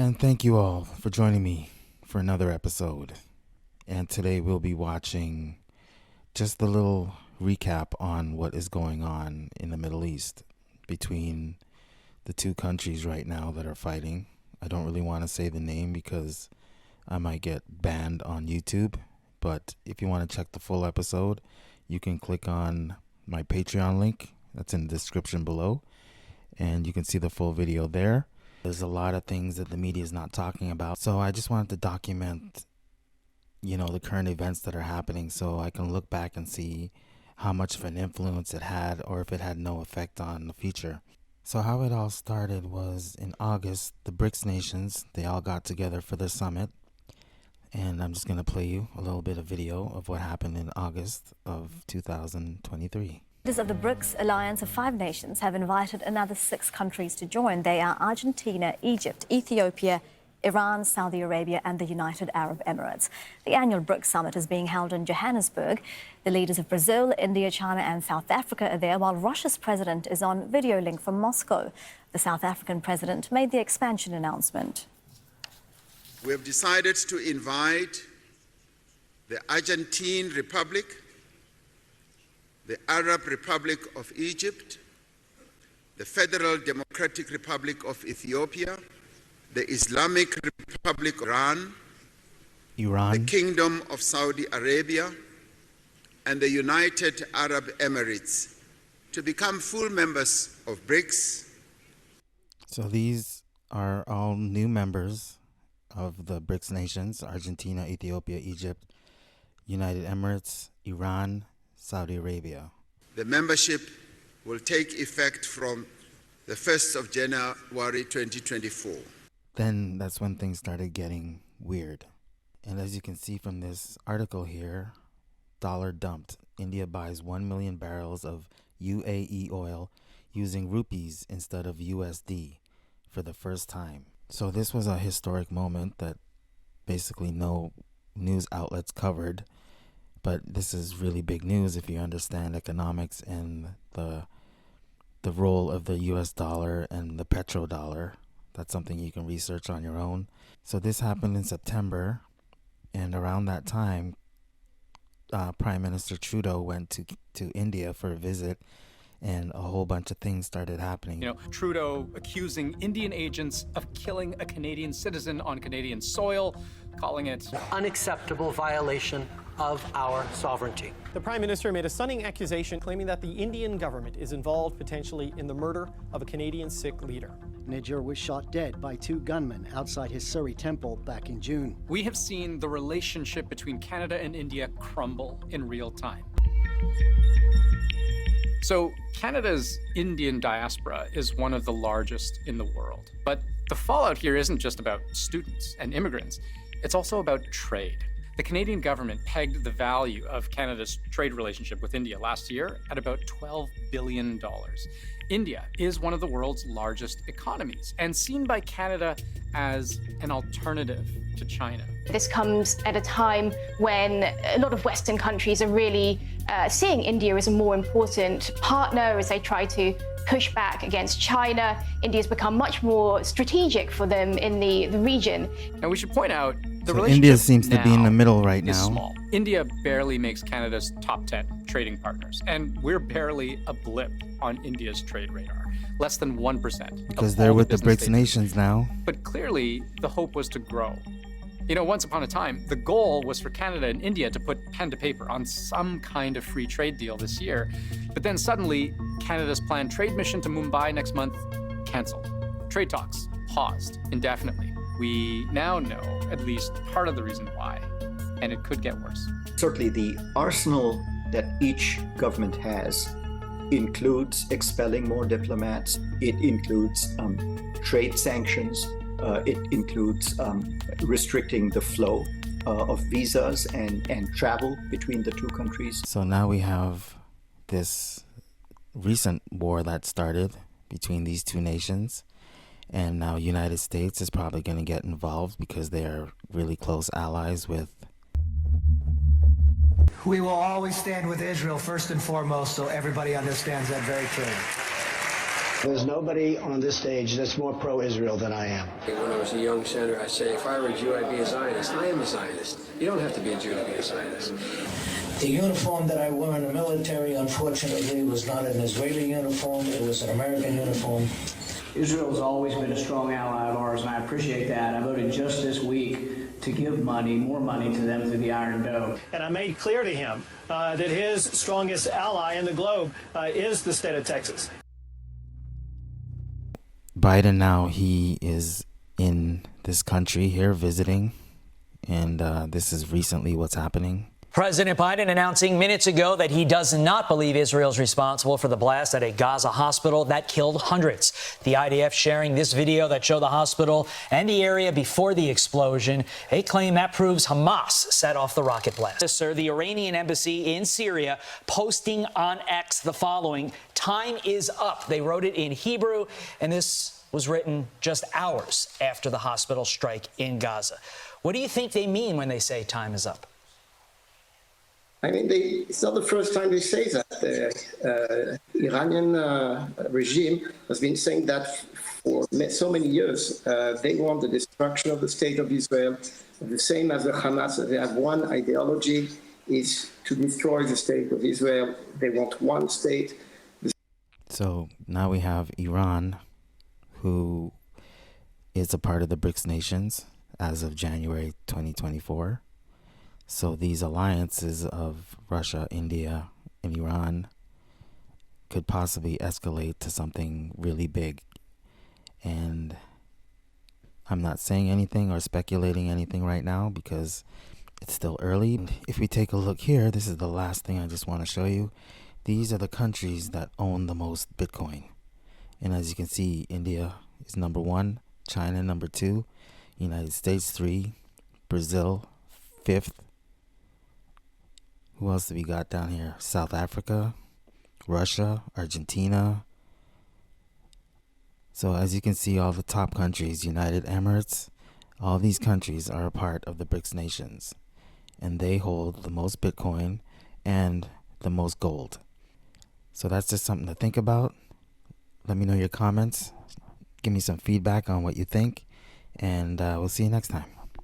And thank you all for joining me for another episode. And today we'll be watching just a little recap on what is going on in the Middle East between the two countries right now that are fighting. I don't really want to say the name because I might get banned on YouTube. But if you want to check the full episode, you can click on my Patreon link. That's in the description below. And you can see the full video there. There's a lot of things that the media is not talking about. So I just wanted to document, the current events that are happening so I can look back and see how much of an influence it had or if it had no effect on the future. So how it all started was in August, the B.R.I.C.S nations, they all got together for the summit. And I'm just going to play you a little bit of video of what happened in August of 2023. Leaders of the B.R.I.C.S alliance of 5 nations have invited another 6 countries to join. They are Argentina, Egypt, Ethiopia, Iran, Saudi Arabia and the United Arab Emirates. The annual B.R.I.C.S summit is being held in Johannesburg. The leaders of Brazil, India, China and South Africa are there, while Russia's president is on video link from Moscow. The South African president made the expansion announcement. We have decided to invite the Argentine Republic, the Arab Republic of Egypt, the Federal Democratic Republic of Ethiopia, the Islamic Republic of Iran, the Kingdom of Saudi Arabia, and the United Arab Emirates to become full members of B.R.I.C.S. So these are all new members of the B.R.I.C.S nations: Argentina, Ethiopia, Egypt, United Emirates, Iran, Saudi Arabia. The membership will take effect from the 1st of January 2024. Then that's when things started getting weird. And as you can see from this article here, dollar dumped. India buys 1 million barrels of UAE oil using rupees instead of USD for the first time. So this was a historic moment that basically no news outlets covered. But this is really big news if you understand economics and the role of the US dollar and the petrodollar. That's something you can research on your own. So this happened in September, and around that time, Prime Minister Trudeau went to India for a visit, and a whole bunch of things started happening. Trudeau accusing Indian agents of killing a Canadian citizen on Canadian soil, calling it unacceptable violation of our sovereignty. The Prime Minister made a stunning accusation claiming that the Indian government is involved potentially in the murder of a Canadian Sikh leader. Nijjar was shot dead by 2 gunmen outside his Surrey temple back in June. We have seen the relationship between Canada and India crumble in real time. So Canada's Indian diaspora is one of the largest in the world. But the fallout here isn't just about students and immigrants. It's also about trade. The Canadian government pegged the value of Canada's trade relationship with India last year at about $12 billion. India is one of the world's largest economies and seen by Canada as an alternative to China. This comes at a time when a lot of Western countries are really seeing India as a more important partner as they try to push back against China. India's become much more strategic for them in the region. And we should point out the so relationship India seems to be in the middle right now. Small. India barely makes Canada's top 10 trading partners, and we're barely a blip on India's trade radar. Less than 1%. Because they're with the B.R.I.C.S nations now. But clearly, the hope was to grow. Once upon a time, the goal was for Canada and India to put pen to paper on some kind of free trade deal this year. But then suddenly, Canada's planned trade mission to Mumbai next month canceled. Trade talks paused indefinitely. We now know at least part of the reason why, and it could get worse. Certainly the arsenal that each government has includes expelling more diplomats. It includes trade sanctions. It includes restricting the flow of visas and travel between the two countries. So now we have this recent war that started between these two nations. And now United States is probably going to get involved because they are really close allies with. We will always stand with Israel first and foremost, so everybody understands that very clearly. There's nobody on this stage that's more pro-Israel than I am. When I was a young senator, I say, if I were a Jew, I'd be a Zionist. I am a Zionist. You don't have to be a Jew to be a Zionist. The uniform that I wore in the military, unfortunately, was not an Israeli uniform. It was an American uniform. Israel's always been a strong ally of ours, and I appreciate that. I voted just this week to give more money to them through the Iron Dome. And I made clear to him that his strongest ally in the globe is the state of Texas. Biden now, he is in this country here visiting, and this is recently what's happening. President Biden announcing minutes ago that he does not believe Israel's responsible for the blast at a Gaza hospital that killed hundreds. The IDF sharing this video that showed the hospital and the area before the explosion. They claim that proves Hamas set off the rocket blast. Sir, the Iranian embassy in Syria posting on X the following: "Time is up." They wrote it in Hebrew, and this was written just hours after the hospital strike in Gaza. What do you think they mean when they say time is up? I mean, it's not the first time they say that. The Iranian regime has been saying that for so many years. They want the destruction of the state of Israel, the same as the Hamas. They have one ideology, is to destroy the state of Israel. They want one state. So now we have Iran, who is a part of the B.R.I.C.S nations as of January 2024. So these alliances of Russia, India, and Iran could possibly escalate to something really big. And I'm not saying anything or speculating anything right now because it's still early. If we take a look here, this is the last thing I just want to show you. These are the countries that own the most Bitcoin. And as you can see, India is number 1, China number 2, United States 3, Brazil 5th. Who else do we got down here? South Africa, Russia, Argentina. So as you can see, all the top countries, United Emirates, all these countries are a part of the B.R.I.C.S nations. And they hold the most Bitcoin and the most gold. So that's just something to think about. Let me know your comments. Give me some feedback on what you think. And we'll see you next time.